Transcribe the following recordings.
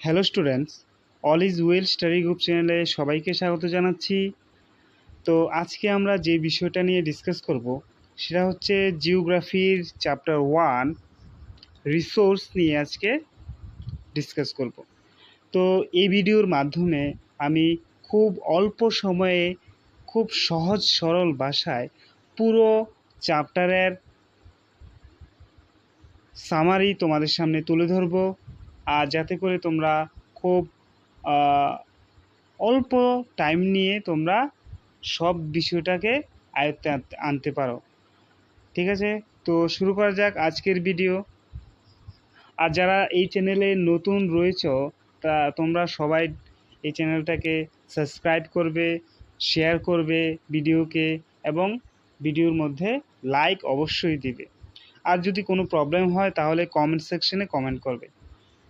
Hello students, all is well study group চ্যানেলে সবাইকে স্বাগত জানাচ্ছি। তো আজকে আমরা যে বিষয়টা নিয়ে ডিসকাস করব সেটা হচ্ছে জিওগ্রাফির চ্যাপ্টার 1 রিসোর্স নিয়ে আজকে ডিসকাস করব। তো এই ভিডিওর মাধ্যমে আমি খুব অল্প সময়ে খুব সহজ সরল ভাষায় পুরো চ্যাপ্টারের সামারি তোমাদের সামনে তুলে ধরব, আর যাতে করে তোমরা খুব অল্প টাইম নিয়ে তোমরা সব বিষয়টাকে আয়ত্তে আনতে পারো। ঠিক আছে, তো শুরু করা যাক আজকের ভিডিও। আর যারা এই চ্যানেলে নতুন রয়েছো তা তোমরা সবাই এই চ্যানেলটাকে সাবস্ক্রাইব করবে, শেয়ার করবে ভিডিওকে, এবং ভিডিওর মধ্যে লাইক অবশ্যই দিবে। আর যদি কোনো প্রবলেম হয় তাহলে কমেন্ট সেকশনে কমেন্ট করবে।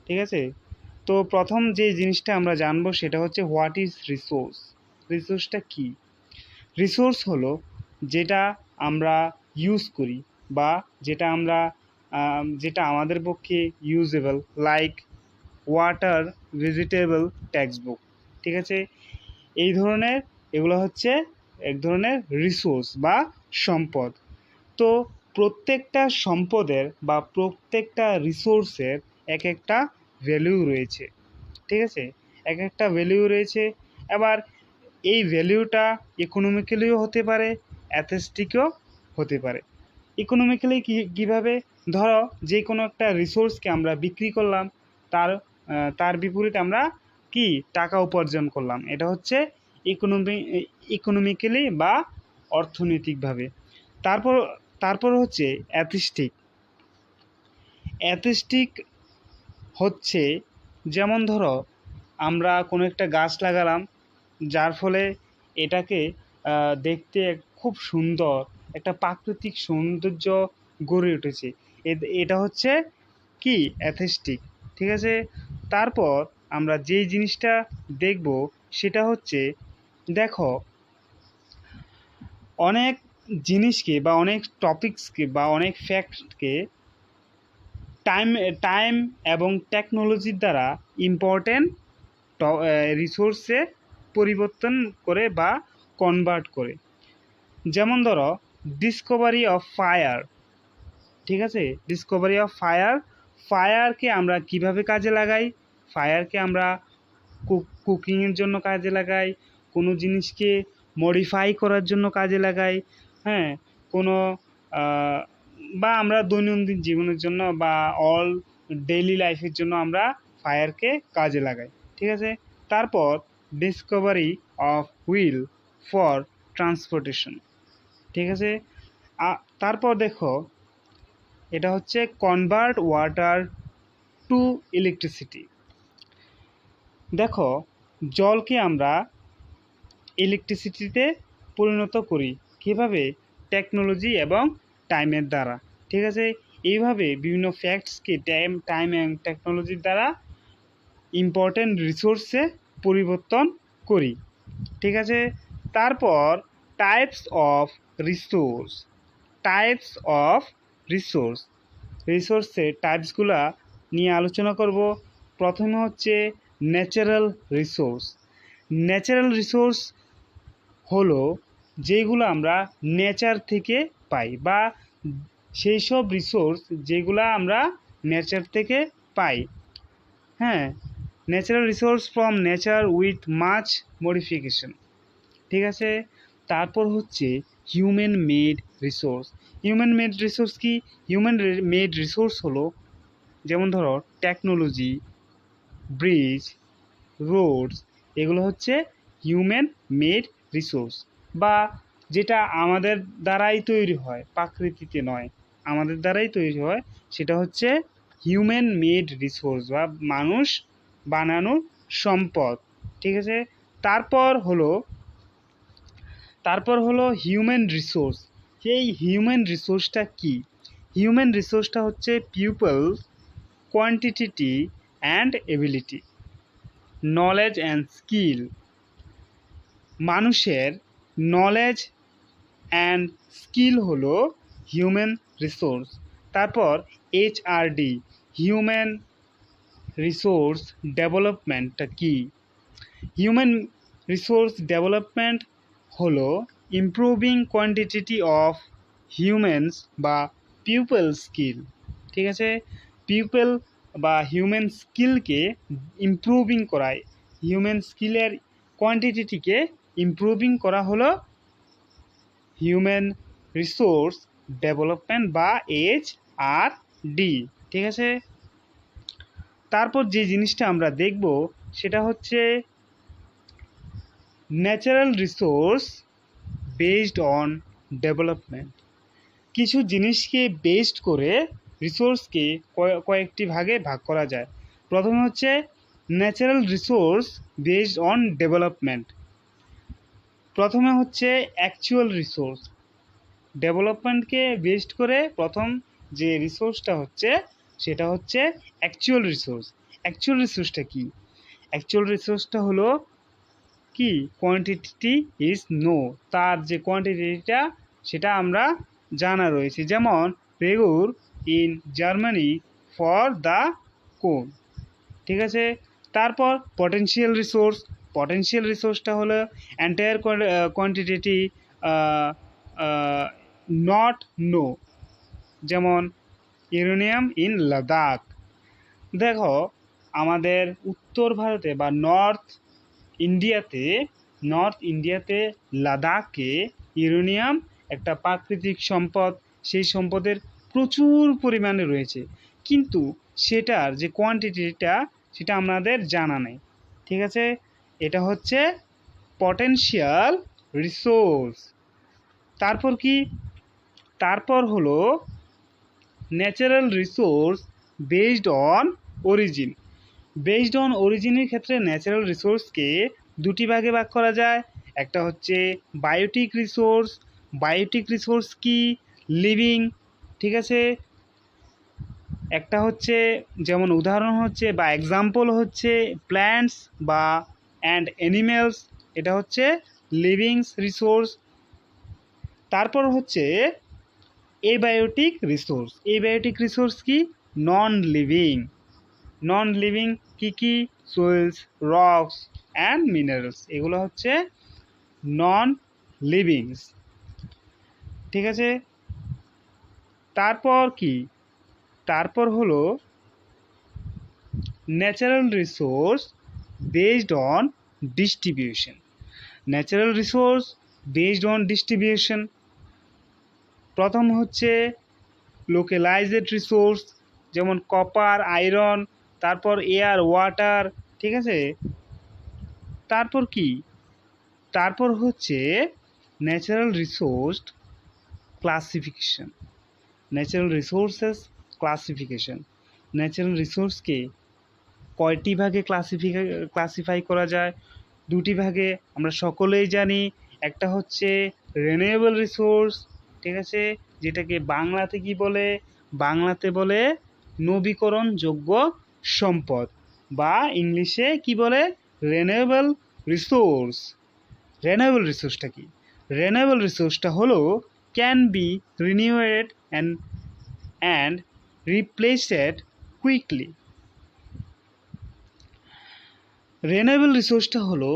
ঠিক আছে, তো প্রথম যে জিনিসটা আমরা জানবো সেটা হচ্ছে হোয়াট ইজ রিসোর্স। রিসোর্সটা কি? রিসোর্স হলো যেটা আমরা ইউজ করি বা যেটা আমাদের পক্ষে usable, like water, vegetable, text book. ঠিক আছে, এই ধরনের এগুলো হচ্ছে এক ধরনের রিসোর্স বা সম্পদ। তো প্রত্যেকটা সম্পদের বা প্রত্যেকটা রিসোর্সের এক একটা ভ্যালু রয়েছে। ঠিক আছে, এক একটা ভ্যালু রয়েছে। এবার এই ভ্যালুটা ইকোনমিক্যালিও হতে পারে, অ্যাথেস্টিকও হতে পারে। ইকোনমিক্যালি কীভাবে? ধরো যে কোনো একটা রিসোর্সকে আমরা বিক্রি করলাম, তার বিপরীতে আমরা কি টাকা উপার্জন করলাম, এটা হচ্ছে ইকোনমিক্যালি বা অর্থনৈতিকভাবে। তারপর তারপর হচ্ছে অ্যাথেস্টিক। অ্যাথেস্টিক হচ্ছে যেমন ধরো আমরা কোনো একটা গাছ লাগালাম, যার ফলে এটাকে দেখতে খুব সুন্দর একটা প্রাকৃতিক সৌন্দর্য গড়ে উঠেছে, এটা হচ্ছে কি অ্যাথেস্টিক। ঠিক আছে, তারপর আমরা যেই জিনিসটা দেখব সেটা হচ্ছে, দেখো অনেক জিনিসকে বা অনেক টপিকসকে বা অনেক ফ্যাক্টকে টাইম এবং টেকনোলজির দ্বারা ইম্পর্টেন্ট রিসোর্সে পরিবর্তন করে বা কনভার্ট করে। যেমন ধরো ডিসকভারি অফ ফায়ার। ঠিক আছে, ডিসকভারি অফ ফায়ার। ফায়ারকে আমরা কিভাবে কাজে লাগাই? ফায়ারকে আমরা কুকিংয়ের জন্য কাজে লাগাই, কোনো জিনিসকে মডিফাই করার জন্য কাজে লাগাই, হ্যাঁ, কোনো বা আমরা দৈনন্দিন জীবনের জন্য বা অল ডেইলি লাইফের জন্য আমরা ফায়ারকে কাজে লাগাই। ঠিক আছে, তারপর Discovery of wheel for transportation. ঠিক আছে, তারপর দেখো এটা হচ্ছে কনভার্ট ওয়াটার টু ইলেকট্রিসিটি। দেখো জলকে আমরা ইলেকট্রিসিটিতে পরিণত করি কিভাবে? টেকনোলজি এবং টাইমের দ্বারা। ঠিক আছে, এইভাবে বিভিন্ন ফ্যাক্টসকে টাইম এবং টেকনোলজির দ্বারা ইম্পর্টেন্ট রিসোর্সে পরিবর্তন করি। ঠিক আছে, তারপর types of resource. Types of resource, রিসোর্সের টাইপসগুলো নিয়ে আলোচনা করব। প্রথমে হচ্ছে ন্যাচারাল রিসোর্স। ন্যাচারাল রিসোর্স হলো যেগুলো আমরা নেচার থেকে পাই, বা সেই সব রিসোর্স যেগুলো আমরা নেচার থেকে পাই। হ্যাঁ, natural resource from nature with much modification. ঠিক আছে, তারপর হচ্ছে human made resource. Human made resource কি? হিউম্যান মেড রিসোর্স হলো যেমন ধরো টেকনোলজি, ব্রিজ, রোডস, এগুলো হচ্ছে হিউম্যান মেড রিসোর্স, বা যেটা আমাদের দ্বারাই তৈরি হয়, প্রাকৃতিতে নয়, আমাদের দ্বারাই তৈরি হয়, সেটা হচ্ছে হিউম্যান মেড রিসোর্স বা মানুষ বানানো সম্পদ। ঠিক আছে, তারপর হলো হিউম্যান রিসোর্স। এই হিউম্যান রিসোর্সটা কি? হিউম্যান রিসোর্সটা হচ্ছে people, quantity and ability, knowledge and skill. মানুষের নলেজ অ্যান্ড স্কিল হলো হিউম্যান রিসোর্স। তারপর HRD, হিউম্যান রিসোর্স ডেভেলপমেন্টটা কি? হিউম্যান রিসোর্স ডেভেলপমেন্ট হলো ইমপ্রুভিং কোয়ান্টিটি অফ হিউম্যানস বা পিপল স্কিল। ঠিক আছে, পিপল বা হিউম্যান স্কিলকে ইমপ্রুভিং করায়, হিউম্যান স্কিলের কোয়ান্টিটিকে ইমপ্রুভিং করা হলো হিউম্যান রিসোর্স ডেভেলপমেন্ট বা HRD। ঠিক আছে, তারপর যে জিনিসটা আমরা দেখব সেটা হচ্ছে natural resource based on development. কিছু জিনিসকে বেসড করে রিসোর্সকে কয়েকটি ভাগে ভাগ করা যায়। প্রথমে হচ্ছে natural resource based on development. প্রথমে হচ্ছে অ্যাকচুয়াল রিসোর্স। ডেভেলপমেন্টকে বেসড করে প্রথম যে রিসোর্সটা হচ্ছে সেটা হচ্ছে অ্যাকচুয়াল রিসোর্স। অ্যাকচুয়াল রিসোর্সটা কি? অ্যাকচুয়াল রিসোর্সটা হলো কি, কোয়ান্টিটি ইজ নো, তার যে কোয়ান্টিটিটা সেটা আমরা জানা রয়েছে, যেমন পেগুর ইন জার্মানি ফর দ্য কোন। ঠিক আছে, তারপর পটেনশিয়াল রিসোর্স। পটেনশিয়াল রিসোর্সটা হলো এন্টায়ার কোয়ান্টিটি নট নো, যেমন ইউরেনিয়াম ইন লাদাখ। দেখো, আমাদের উত্তর ভারতে বা নর্থ ইন্ডিয়াতে লাদাখে ইউরেনিয়াম একটা প্রাকৃতিক সম্পদ। সেই সম্পদের প্রচুর পরিমাণে রয়েছে, কিন্তু সেটার যে কোয়ান্টিটিটা সেটা আমাদের জানা নেই। ঠিক আছে, এটা হচ্ছে পটেনশিয়াল রিসোর্স। তারপর কি? তারপর হলো natural resource based on origin. Based on অরিজিনের ক্ষেত্রে ন্যাচারাল রিসোর্সকে দুটি ভাগে ভাগ করা যায়। একটা হচ্ছে বায়োটিক রিসোর্স। বায়োটিক রিসোর্স কি? লিভিং। ঠিক আছে, একটা হচ্ছে, যেমন উদাহরণ হচ্ছে বা এক্সাম্পল হচ্ছে প্ল্যান্টস বা অ্যান্ড অ্যানিমেলস, এটা হচ্ছে লিভিং রিসোর্স। তারপর হচ্ছে এবায়োটিক রিসোর্স। এবায়োটিক রিসোর্স কি? Non living. নন লিভিং কি কি? সোয়েলস, রকস অ্যান্ড মিনারেলস, এগুলো হচ্ছে নন লিভিংস। ঠিক আছে, তারপর কি? তারপর হলো natural resource based on distribution. Natural resource based on distribution, প্রথম হচ্ছে লোকালাইজড রিসোর্স, যেমন কপার, আয়রন, তারপর এয়ার, ওয়াটার। ঠিক আছে, তারপর কি? তারপর হচ্ছে natural resource classification. Natural resources classification. Natural রিসোর্সকে কয়টি ভাগে ক্লাসিফাই করা যায়? দুটি ভাগে আমরা সকলেই জানি। একটা হচ্ছে রিনিউয়েবল রিসোর্স। ঠিক আছে, যেটাকে বাংলাতে কি বলে? বাংলাতে বলে নবীকরণযোগ্য সম্পদ, বা ইংলিশে কি বলে? Renewable resource. রিনিউয়েবল রিসোর্সটা কি? রিনিউয়েবল রিসোর্সটা হলো can be renewed and replaced quickly. Renewable রিসোর্সটা হলো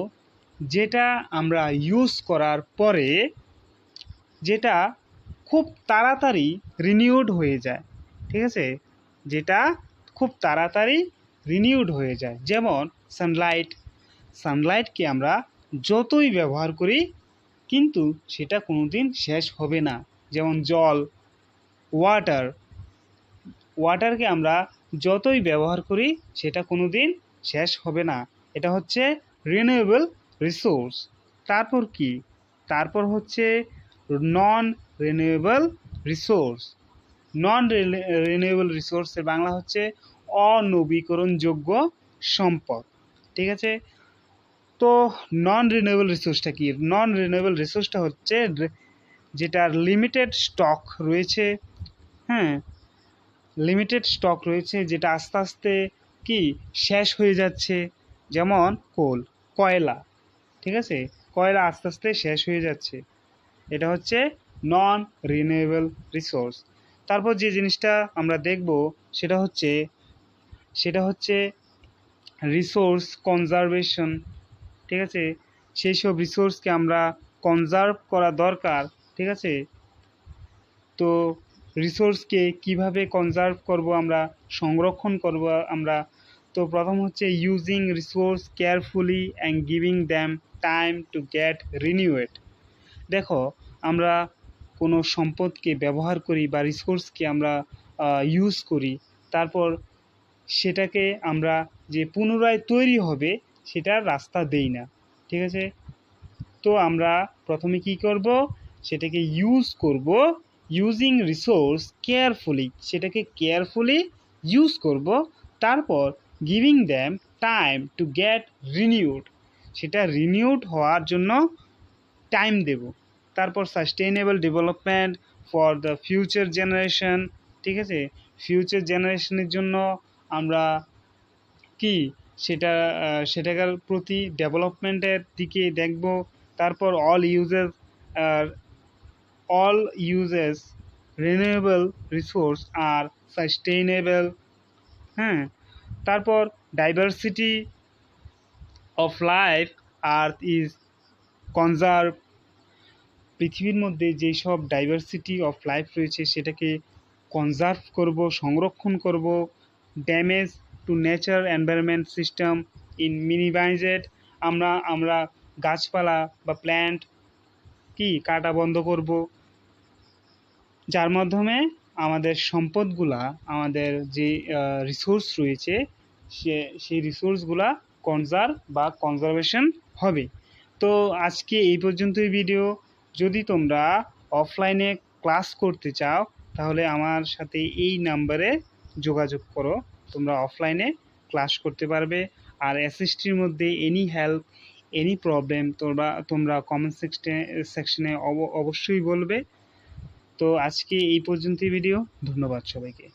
যেটা আমরা ইউজ করার পরে যেটা খুব তাড়াতাড়ি রিনিউড হয়ে যায়। ঠিক আছে, যেটা খুব তাড়াতাড়ি রিনিউড হয়ে যায়, যেমন সানলাইট। সানলাইটকে আমরা যতই ব্যবহার করি কিন্তু সেটা কোনো দিন শেষ হবে না। যেমন জল, ওয়াটার। ওয়াটারকে আমরা যতই ব্যবহার করি সেটা কোনো দিন শেষ হবে না। এটা হচ্ছে রিনিউয়েবল রিসোর্স। তারপর কি? তারপর হচ্ছে নন রিনিউয়েবল রিসোর্স। নন রিনিউয়েবল রিসোর্সের বাংলা হচ্ছে অনবীকরণযোগ্য সম্পদ। ঠিক আছে, তো নন রিনিউয়েবল রিসোর্সটা কি? নন রিনিউয়েবল রিসোর্সটা হচ্ছে যেটার লিমিটেড স্টক রয়েছে। হ্যাঁ, লিমিটেড স্টক রয়েছে, যেটা আস্তে আস্তে কি শেষ হয়ে যাচ্ছে, যেমন কয়লা। ঠিক আছে, কয়লা আস্তে আস্তে শেষ হয়ে যাচ্ছে, এটা হচ্ছে নন রিনিউয়েবল রিসোর্স। তারপর যে জিনিসটা আমরা দেখব সেটা হচ্ছে রিসোর্স কনজারভেশন, ঠিক আছে, সেই সব রিসোর্সকে আমরা কনজার্ভ করা দরকার, ঠিক আছে। তো রিসোর্সকে কিভাবে কনজার্ভ করব, আমরা সংরক্ষণ করব আমরা, তো প্রথম হচ্ছে using resource carefully and giving them time to get renewed. দেখো, আমরা কোনো সম্পদকে ব্যবহার করি বা রিসোর্সকে আমরা ইউজ করি, তারপর সেটাকে আমরা যে পুনরায় তৈরি হবে সেটার রাস্তা দেই না, ঠিক আছে। তো আমরা প্রথমে কি করব, সেটাকে ইউজ করব, ইউজিং রিসোর্স কেয়ারফুলি, সেটাকে কেয়ারফুলি ইউজ করব, তারপর giving them time to gate renewed, সেটা রিনিউড হওয়ার জন্য টাইম দেব। তারপর sustainable development for the future generation, ঠিক আছে, ফিউচার জেনারেশনের জন্য আমরা কি সেটাকার প্রতি ডেভেলপমেন্টের দিকে দেখব। তারপর অল ইউজেস রিনিউয়েবল রিসোর্স আর সাস্টেইনেবল, হ্যাঁ। তারপর diversity of life earth is conserve, পৃথিবীর মধ্যে যেই সব ডাইভার্সিটি অফ লাইফ রয়েছে সেটাকে কনজার্ভ করব, সংরক্ষণ করব। Damage to nature environment system in minimised, আমরা গাছপালা বা প্ল্যান্ট কি কাটা বন্ধ করব, যার মাধ্যমে আমাদের সম্পদগুলা, আমাদের যে রিসোর্স রয়েছে সেই রিসোর্সগুলা কনজার্ভ বা কনজারভেশন হবে। তো আজকে এই পর্যন্তই ভিডিও। যদি তোমরা অফলাইনে ক্লাস করতে চাও তাহলে আমার সাথে এই নাম্বারে যোগাযোগ করো, তোমরা অফলাইনে ক্লাস করতে পারবে। আর এসএসটির মধ্যে এনি হেল্প, এনি প্রবলেম তোমরা কমেন্ট সেকশনে অবশ্যই বলবে। তো আজকে এই পর্যন্তই ভিডিও। ধন্যবাদ সবাইকে।